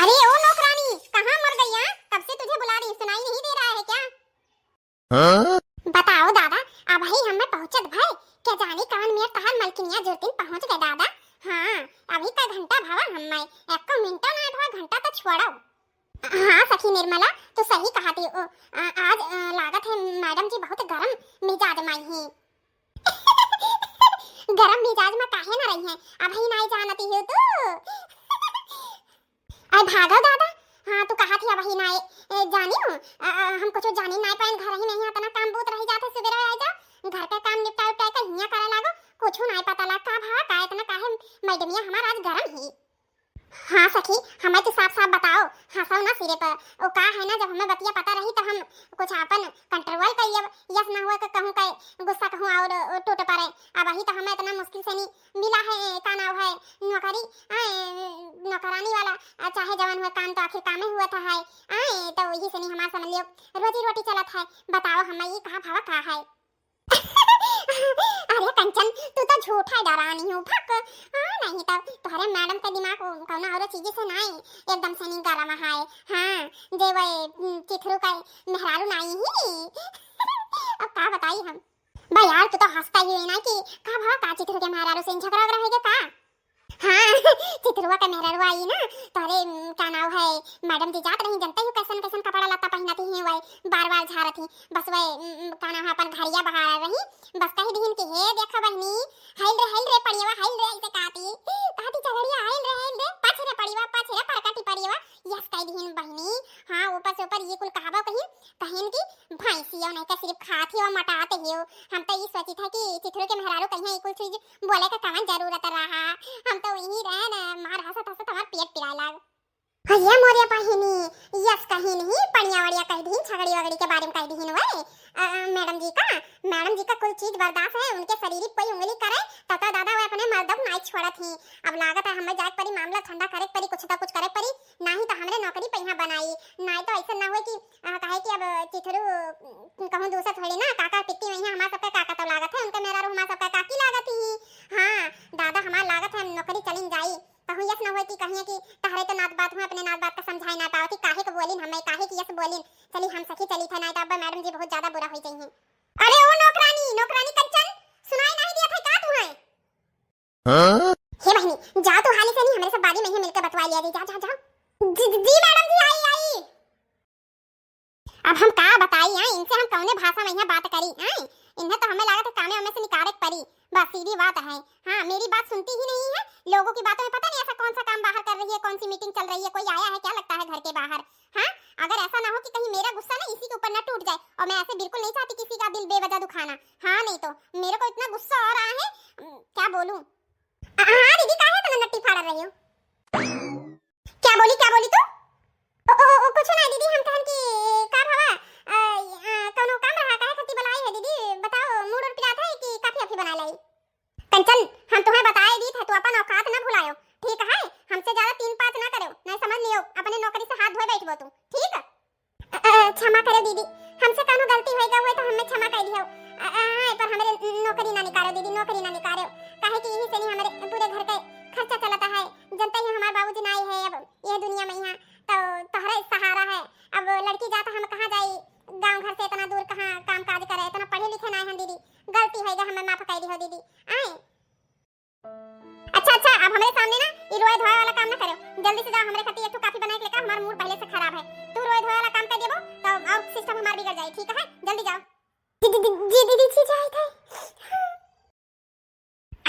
अरे ओ नौकरानी, कहाँ मर गई? यहाँ कब से तुझे बुला रही, सुनाई नहीं दे रहा है क्या? हाँ? बताओ दादा, अब ही हमें पहुंचत भाई। क्या जाने कौन मेरे कहां मलकिनिया जोतिन पहुंच गए दादा। हाँ, अभी तक घंटा भावा हमें एक मिनट ना भावा, घंटा तो छोड़ो। हाँ सखी निर्मला, तो सही कहा थी। आज लागत है मैडम जी बहुत गरम मिजाज में ही। गरम मिजाज में काहे ना रही है, अब ही नहीं जानती हो तू। अरे भागो दादा। हाँ तू कहा थी अब ही ना जानी हूँ। हम कुछ जानी नहीं पाए, घर ही नहीं आता ना, काम बहुत रह जाते, सवेरे आ जाओ घर का काम निपटा उपटा के हिया करे लागो, कुछ नहीं पता लगा का भा का इतना काहे मैडमिया हमारा आज गरम ही। हाँ सखी, हमें तो साफ साफ बताओ, हंसो ना सिरे पर। वो का है ना, जब हमें बतिया पता रही तो हम कुछ अपन कंट्रोल करिए, यस ना हुआ कहूँ का गुस्सा कहूँ और टूट पड़े। अब वही तो हमें इतना मुश्किल से नहीं मिला है, का नाम है नौकरी, नौकरानी वाला, चाहे जवान हुआ काम तो आखिर काम ही हुआ था है। तो वही से नहीं हमारा समझ लियो रोजी रोटी चलत है। बताओ हमें ये कहा भावा का है। अरे कंचन, तू तो झूठा डरानी हो भक। नहीं तो तुम्हारे मैडम का दिमाग कौन और चीज से नहीं एकदम से नहीं गरम है। हाँ जे वो चिथरू का मेहरारू नहीं ही। अब का बताई हम भाई यार, तू तो हंसता ही है ना कि का भाव का चिथरू के मेहरारू से झगड़ा रहेगा का। हाँ चिथरुआ का मेहरारू आई ना, तारे का नाम है मैडम जी जात नहीं, जानते हो कैसन कैसन कपड़ा लता पहनती हैं, वही बार बार झारत ही बस वही का नाम है अपन घरिया बहा रही, बस कही दिन की हे देखो बहनी हेल रे पड़िएवा हेल रे ऐसे कहती चगड़िया हेल रे पाछ रे पड़िएवा पाछ रे परकाटी पड़िएवा यस कही दिन बहनी। हाँ ऊपर से ऊपर ये कुल कहावा कहिन की भैंसी और नहीं का सिर्फ खाती और मटाते ही हो। हम तो ये सोची था कि चिथरू के मेहरारू कहीं कुल चीज बोले का कौन जरूरत रहा, हम तो वही रहे ना मार हंसत हंसत हमार पेट पिराए लाग। भैया मोरिया पहिनी यस कहीं नहीं पड़िया वड़िया कह दी, झगड़ी वगड़ी के बारे में कह दी वे मैडम जी का कुल चीज बर्दाश्त है, उनके शरीर कोई उंगली करे तथा दादा वो अपने मर्दक नहीं छोड़त ही। अब लागत है हमें जाए परी मामला ठंडा करे परी, कुछ तो कुछ करे परी, नहीं तो हमरे नौकरी पहिया बनाई, नहीं तो ऐसा ना हो कि कहे कि अब चिथरू कहूं दूसरा थोड़ी ना काका पिट्टी वही हमारा सबका काका तो लागत है, उनका मेरा हमारा सबका काकी लागत ही। हाँ दादा हमारा लागत है नौकरी चलिन जाई, कहूं यस ना हो कि कहिए कि तहरे तो नात बात हुआ अपने नात बात का समझाई ना पाओ कि काहे को बोलिन हमें काहे कि यस बोलिन, चली हम सखी चली था नहीं तो अब मैडम जी बहुत ज्यादा बुरा हो जाई हैं। अरे ओ नौकरानी कंचन, सुनाई नहीं दिया था का तुम्हें? हां हे बहनी जाओ तो हाली से नहीं, हमारे सब बारी में ही मिलकर बतवा लिया, जा जा जाओ। जी मैडम जी आई। अब हम का बताई हैं इनसे, हम कौने भाषा में यहाँ बात करी हैं, इन्हें तो हमें लागत है कामे हमें से निकाले पड़ी, बस सीधी बात है। हाँ मेरी बात सुनती ही नहीं है, लोगों की बातों में पता नहीं ऐसा कौन सा काम बाहर कर रही है, कौन सी मीटिंग चल रही है, कोई आया है क्या लगता है घर के बाहर। हाँ अगर ऐसा ना हो कि कहीं मेरा गुस्सा ना इसी के ऊपर ना टूट जाए, और मैं ऐसे बिल्कुल नहीं चाहती किसी का दिल बेवजह दुखाना। हाँ नहीं तो मेरे को इतना गुस्सा आ रहा है क्या बोलूं। हाँ दीदी काहे इतना नट्टी फाड़ रही हो, क्या बोली तू? कुछ नहीं दीदी, हम कहन की का भावा कोनो काम रहा काहे खती बनाई है दीदी, बताओ मूड और पिलाता है कि काफी अफी बना लाई। कंचन हम तुम्हें बताए दी थे, तू अपन औकात ना भुलायो ठीक है, हमसे ज्यादा 3-5 ना करो, नहीं समझ लियो अपने नौकरी से हाथ धोए बैठबो तू ठीक है। क्षमा करो दीदी, हमसे कोनो गलती होएगा हुए तो हमें क्षमा कर दियो, पर हमारे नौकरी ना निकालो दीदी, नौकरी ना निकालो, काहे कि यही से नहीं हमारे पूरे घर का खर्चा चलता है, जनता ही हमारे बाबूजी नहीं है अब ये दुनिया में यहाँ, तो तोहरा सहारा है। अब लड़की जाता हम कहाँ जाई, गांव घर से इतना दूर कहाँ काम काज करे, इतना पढ़े लिखे नहीं हम दीदी, गलती होएगा हमें माफ कर दियो दीदी। अच्छा अब हमारे सामने ना ये रोए धोए वाला काम ना करो, जल्दी से जाओ हमारे खातिर एक काफी बना के लेकर, हमारा मूड पहले से खराब है, तू रोए धोए वाला काम कर देबो तो और सिस्टम हमारा बिगड़ जाए ठीक है, जल्दी जाओ। जी दीदी ठीक है,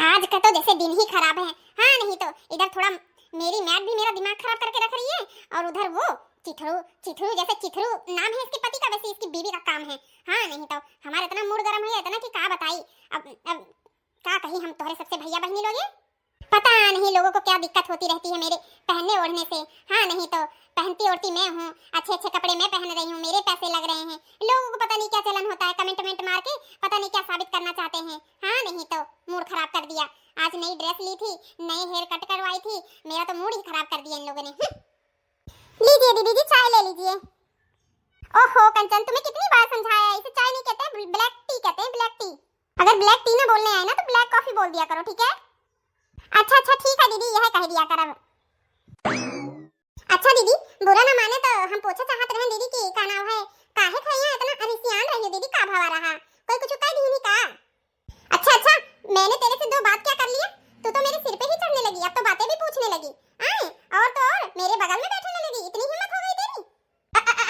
आज का तो जैसे दिन ही खराब है। हाँ नहीं तो इधर थोड़ा मेरी मैट भी मेरा दिमाग खराब करके रख रही है, और उधर वो चिथरू जैसे चिथरू नाम है इसके पति का, वैसे इसकी बीवी का काम है। हाँ नहीं तो हमारा इतना मूड गर्म हो जाता ना कि का बताई, अब का कहीं हम तुम्हारे सबसे भैया बहनी लोग हैं, पता नहीं लोगों को क्या दिक्कत होती रहती है मेरे पहनने ओढ़ने से। हाँ नहीं तो पहनती ओढ़ती मैं हूँ, अच्छे कपड़े मैं पहन रही हूँ, मेरे पैसे लग रहे हैं, लोगों को पता नहीं क्या चलन होता है, कमेंट मार के पता नहीं क्या साबित करना चाहते हैं। हाँ नहीं तो मूड खराब कर दिया, आज नई ड्रेस ली थी, नई हेयर कट करवाई थी, मेरा तो मूड ही खराब कर दिया इन लोगों ने। लीजिए दीदी जी चाय ले लीजिए। ओहो कंचन तुम्हें कितनी बार समझाया, इसे चाय नहीं कहते ब्लैक टी कहते हैं, ब्लैक टी। अगर ब्लैक टी ना बोलने आए ना तो ब्लैक कॉफी बोल दिया करो ठीक है। अच्छा ठीक है दीदी यह कह दिया कर। अच्छा अच्छा दीदी, बुरा ना माने तो हम पूछे चाहत रहे दीदी कि का नाम है, काहे खैया इतना अरिसियान रही हो दीदी, का भवा रहा कोई कुछ कह दी नहीं का? अच्छा अच्छा, मैंने तेरे से दो बात क्या कर लिया, तू तो मेरे सिर पे ही चढ़ने लगी, अब तो बातें भी पूछने लगी। आए और तो और मेरे बगल में बैठने लगी, इतनी हिम्मत हो गई तेरी?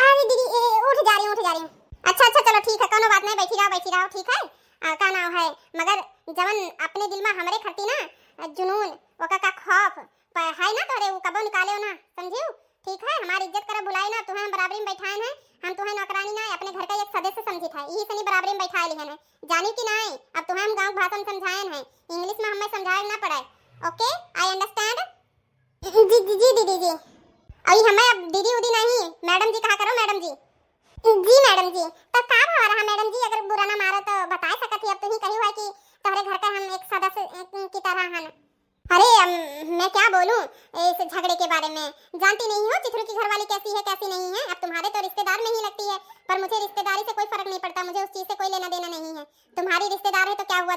अरे दीदी उठ जा रही हूँ, उठ जा रही हूँ। अच्छा अच्छा चलो ठीक है, कोनो बात नहीं, बैठी रहो ठीक है। का नाम है, मगर जवन अपने दिल में हमरे खती ना जुनून ओका का खौफ है ना तोरे, वो कबो निकाले हो ना, समझियो? ठीक है, हमारी इज्जत करे बुलाए ना, तुम्हें हम बराबरी में बैठाए हैं, हम तुम्हें नौकरानी ना अपने घर का एक सदस्य समझी था, यही सनी बराबरी में बैठाए लिए हैं, जानी कि नहीं? अब तुम्हें हम गांव भाषा में समझाए हैं, इंग्लिश में हमें समझाए ना पड़े। Okay I understand. जी जी जी दीदी जी, अभी हमें अब दीदी उदी नहीं, मैडम जी कहा करो, मैडम जी। जी मैडम जी, तो का हो रहा मैडम जी, अगर बुरा ना मारो तो बता सकती, अब तुम ही कही हुआ कि तुम्हारे घर का हम एक सदस्य की तरह हैं। अरे मैं क्या बोलूं इस झगड़े के बारे में, जानती नहीं हो चिथरू की घरवाली कैसी है कैसी नहीं है। अब तुम्हारे तो रिश्तेदार में ही लगती है, पर मुझे रिश्तेदारी से कोई फर्क नहीं पड़ता, मुझे उस चीज से कोई लेना देना नहीं है। तुम्हारी रिश्तेदार है तो क्या हुआ,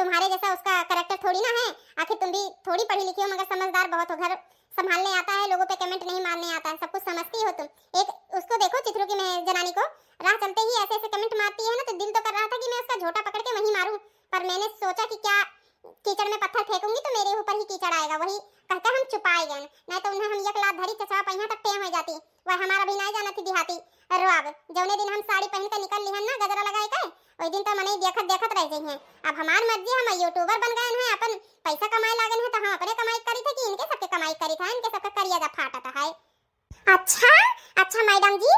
तुम्हारे जैसा उसका कैरेक्टर थोड़ी ना है, आखिर तुम भी थोड़ी पढ़ी लिखी हो मगर समझदार बहुत हो, घर संभालने आता है, लोगों पे कमेंट नहीं मारने आता है, सब कुछ समझती हो तुम। एक उसको देखो चिथरू की जनानी को, राह चलते ही ऐसे ऐसे कमेंट मारती है ना, तो दिल तो कर रहा था कि मैं उसका झोटा पकड़ के वहीं मारूं, पर मैंने सोचा कि क्या कीचड़ में पत्थर फेंकूंगी तो मेरे ऊपर ही कीचड़ आएगा, वही कहकर हम छुपाए गए, नहीं तो उन्हें हम एक लात धरी चचा पहिया तक टेम हो जाती। वह हमारा भी नहीं जाना थी देहाती रुआब, जौने दिन हम साड़ी पहन कर निकल ली ना गजरा लगाए के, वही दिन तो मने देखत देखत रह गई हैं। अब हमार मर्जी, हम यूट्यूबर बन गए हैं, अपन पैसा कमाए लागन है, तो हम अपने कमाई करी थे कि इनके सबके कमाई करी था, इनके सबका करिया जा फाटा है। अच्छा अच्छा मैडम जी,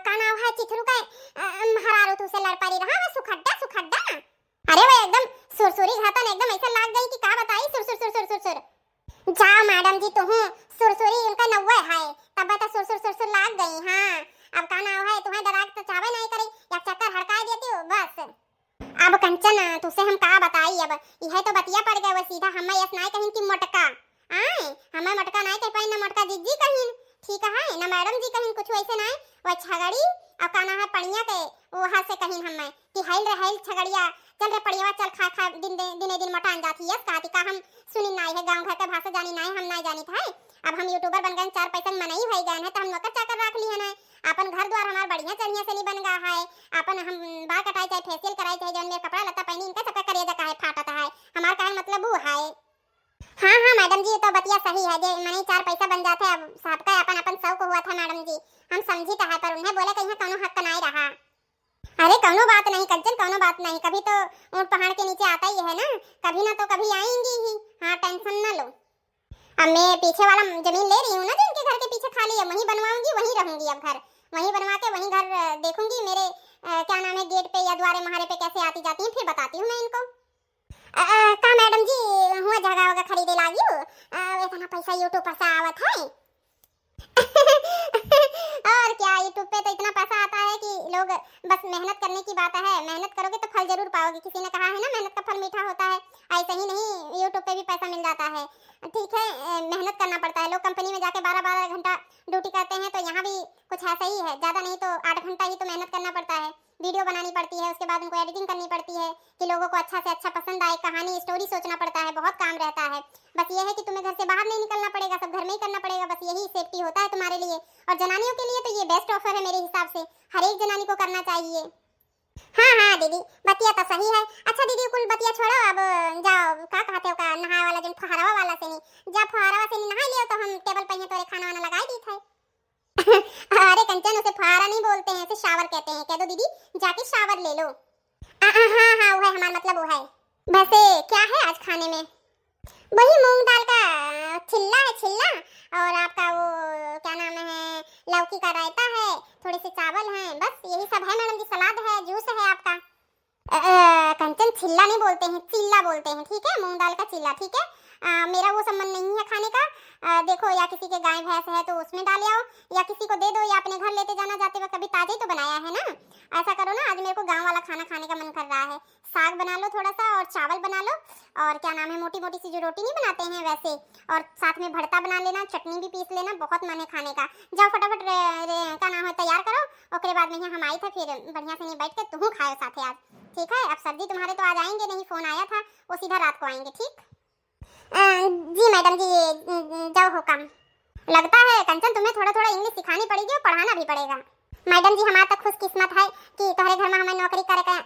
का नाम है चिथरू का हरारो तू से लड़ पारी रहा है, सुखड्डा सुखड्डा। अरे वो एकदम सुरसुरी घातन एकदम ऐसा लाग गई कि का बताई, सुर सुर सुर सुर सुर सुर। जा मैडम जी, तुम सुरसुरी उनका नव्वे है, तब तो सुर सुर सुर सुर लाग गई। हां अब का नाम है, तुम्हें डरा के तो चावे नहीं करी, या चक्कर हड़का देती हो बस। अब कंचन तुसे हम का बताई, अब यह तो बतिया पड़ गए, वो सीधा हमें यस नहीं कहिन कि मोटका आए, हमें मोटका नहीं कह पाई ना, मोटका जीजी कहिन ठीक है ना, मैडम जी कहिन कुछ वैसे नहीं, वो छगड़ी अब का नाम है पड़िया के वहां से कहिन हमें कि हाइल रे हाइल छगड़िया, चल रे पड़िया चल, खा खा दिन मटान जाती है, कहती का हम सुनी नहीं है, गांव घर का भाषा जानी नहीं, हम नहीं जानी था। अब हम यूट्यूबर बन गए, चार पैसा मनई भई गए हैं, तो हम नौकर चाकर रख लिए हैं, अपन घर द्वार हमार बढ़िया चढ़िया से बन गया है, अपन हम बाल कटाई चाहे फेशियल कराई चाहे जौन मेरे कपड़ा लत्ता पहनी, इनका सबका करिया जा काहे फाटता है, हमार काहे मतलब वो है। हाँ हाँ मैडम जी, तो बतिया सही है, जे मने चार पैसा बन जाते, अब सबका अपन अपन सब को हुआ था मैडम जी, हम समझी तो है, पर उन्हें बोले कहीं कोनो हक नहीं रहा। अरे कोनो बात नहीं कंचन, कोनो बात नहीं, कभी तो ऊंट पहाड़ के नीचे आता ही है ना, कभी ना तो कभी आएंगी ही। हाँ टेंशन ना लो, अब मैं पीछे वाला जमीन ले रही हूँ ना, जो इनके घर के पीछे खाली है, वहीं बनवाऊंगी, वहीं रहूंगी, अब घर वहीं बनवा के वहीं घर देखूंगी, मेरे क्या नाम है गेट पे या द्वारे महारे पे कैसे आती जाती हैं, फिर बताती हूँ मैं इनको। का मैडम जी हुआ जगह वगह खरीदे लागी हो, इतना पैसा यूट्यूब पर से आवत है। और क्या, यूट्यूब पे तो इतना पैसा आता है कि लोग बस मेहनत करने की बात है, मेहनत करोगे तो फल जरूर पाओगे, किसी ने कहा है ना मेहनत का फल मीठा होता है, ऐसा ही नहीं यूट्यूब पे भी पैसा मिल जाता है। ठीक है, मेहनत करना पड़ता है, लोग कंपनी में जाके 12-12 घंटा ड्यूटी करते हैं, तो यहाँ भी कुछ ऐसा ही है, ज्यादा नहीं तो 8 घंटा ही तो मेहनत करना पड़ता है, वीडियो बनानी पड़ती है, उसके बाद उनको एडिटिंग करनी पड़ती है कि लोगों को अच्छा से अच्छा पसंद आए, कहानी स्टोरी सोचना पड़ता है, बहुत काम रहता है। बस ये है कि तुम्हें घर से बाहर नहीं निकलना पड़ेगा, सब घर में ही करना पड़ेगा, बस यही सेफ्टी होता है तुम्हारे लिए, और जनानियों के लिए तो ये बेस्ट ऑफर है मेरे हिसाब से, हर एक जनानी को करना चाहिए। हाँ हाँ दीदी बतिया तो सही है। अच्छा दीदी कुल बतिया छोड़ो, अब जाओ का कहते हो का नहाए वाला जो फहरावा वाला से नहीं, जब फहरावा से नहीं नहा लियो तो हम टेबल पे ही तोरे खाना वाना लगाई दी थे। अरे कंचन उसे फुहारा नहीं बोलते हैं, उसे शावर कहते हैं, कह दो दीदी जाके शावर ले लो। हाँ हाँ वो है हमारा मतलब वो है। वैसे क्या है आज खाने में? वही मूंग दाल का चिल्ला है, चिल्ला, और आपका वो क्या नाम है लौकी का रायता है, थोड़े से चावल हैं, बस यही सब है मैडम जी, सलाद है, जूस है आपका। कंचन चिल्ला नहीं बोलते हैं, चिल्ला बोलते हैं, ठीक है, मूंग दाल का चिल्ला, ठीक है। मेरा वो संबंध नहीं है खाने का, देखो या किसी के गाय भैंस है तो उसमें डाल आओ, या किसी को दे दो, या अपने घर लेते जाना, जाते वक्त कभी ताजे तो बनाया है ना, ऐसा करो ना, आज मेरे को गांव वाला खाना खाने का मन कर रहा है, साग बना लो थोड़ा सा और चावल बना लो, और क्या नाम है मोटी मोटी सी जो रोटी नहीं बनाते हैं वैसे, और साथ में भरता बना लेना, चटनी भी पीस लेना, बहुत मन है खाने का। जाओ फटाफट का नाम है तैयार करो, उसके बाद में हम आई था, फिर बढ़िया से नहीं बैठ के तुम खाओ साथे आज, ठीक है। अब सब्जी तुम्हारे तो आज आएंगे नहीं, फोन आया था, वो सीधा रात को आएंगे, ठीक। जी मैडम जी जाओ हो काम। लगता है कंचन तुम्हें थोड़ा थोड़ा इंग्लिश सिखानी पड़ेगी और पढ़ाना भी पड़ेगा। मैडम जी हमारा तो खुशकिस्मत है कि तुम्हारे घर में हमें नौकरी करे का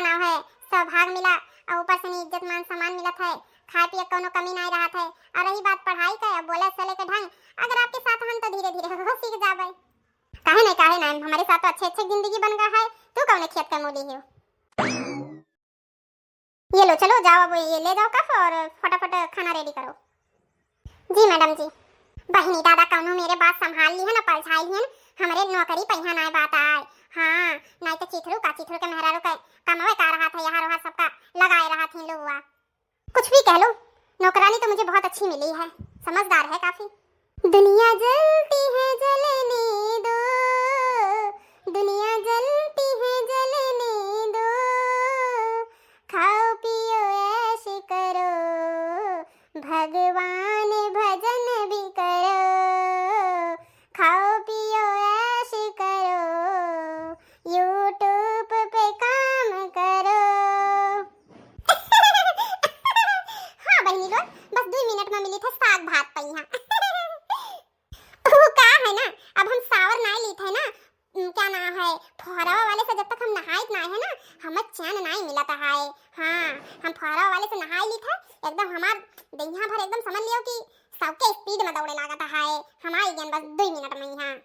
नाम है सौभाग्य मिला और ऊपर से इज्जत मान सम्मान मिला है, खाए पिए कोनो कमी नहीं रहा है। और रही बात पढ़ाई का बोले चले के ढंग, अगर आपके साथ हम तो धीरे धीरे सीख जावे। काहे नहीं हमारे साथ तो अच्छे अच्छे जिंदगी बन गया है। तू कौन खेत का मूली है? ये लो चलो जाओ, अब ये ले जाओ कप और फटाफट खाना रेडी करो। जी मैडम जी। बहनी दादा कौनो मेरे बात संभाल ली है ना, पलझाई है ना, हमारे नौकरी पहिया ना बात आए। हाँ नहीं तो चिथरू के मेहरारू का कमावे का रहा था, यहाँ रहा सबका लगाए रहा थी लोग। कुछ भी कह लो, नौकरानी तो मुझे बहुत अच्छी मिली है, समझदार है काफी। दुनिया जलती है जलने दो, दुनिया जलती है जलने दो, खाओ पियो ऐश करो, भगवान भजन भी करो, खाओ पियो ऐश करो, यूट्यूब पे काम करो। हाँ बहनी लोग, बस 2 मिनट में मिली थे साग भात पहिया। का है ना, अब हम सावर नहीं ली थे ना, क्या ना है फुहारा वाले से जब तक हम नहाइत ना है ना, हमें चैन नहीं मिला था है। हाँ हम फुहारा वाले से नहाई ली थे, एकदम हमार दहिया भर एकदम समझ लियो कि सबके स्पीड में दौड़े लगा था है। हमारी गेंद बस 2 मिनट में ही। हाँ